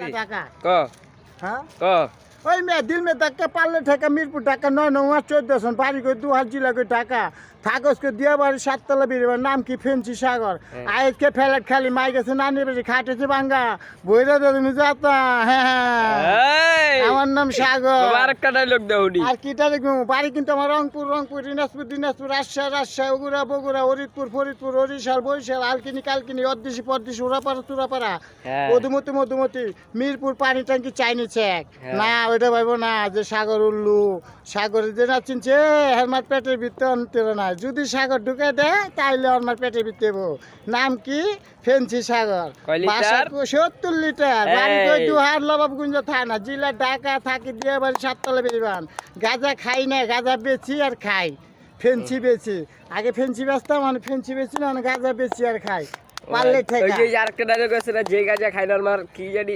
টাকা ক হ্যাঁ ক ওই মেয়ে দিল মে টাকা পারলে টাকা মিরপুর টাকা 9 9 14 বাড়ি করে 2000 জিলা করে টাকা থাকসকে দিয়া বাড়ি 7 তলা বেরিয়ে নাম কি ফেন্সি সাগর আজকে ফ্ল্যাট খালি মাই গেছে নানি বেশি খাটেছে ভাঙ্গা বইরা তুমি যাতা হ্যাঁ হ্যাঁ আমার নাম সাগর আরেকটা ডায়লগ দাও নি আর কিটা দেখুন বাড়ি কিন্তু আমার রংপুর দিনাজপুর রাজশাহী বগুড়া ফরিদপুর বরিশাল আলকিনি কালকিনি অদ্দিশি পদ্দিশি তুরাপাড়া মধুমতি মিরপুর পানি ট্যাঙ্কি চাইনি চেক না ওইটা ভাইবো না যে সাগর উল্লু সাগর যে না চিনছে আমার পেটের ভিতরে অন্তে না যদি সাগর ঢুকে দেয় তাইলে আমার পেটের ভিতরে নাম কি ফেন্সি সাগর 70 লিটার বাড়ি কই দুহার লবাবগঞ্জ থানা জেলা ঢাকা থাকি দিয়ে বাড়ি 7 তলা বেরিবান গাঁজা খাই না গাঁজা বেচি আর খাই ফেন্সি বেচি আগে ফেন্সি বেচতাম মানে ফেন্সি বেচি না গাঁজা বেচি আর খাই পারলে ঠিক ওই যে আরেকটা ডায়লগ আছে না যে গাঁজা খাই না আমার কি জানি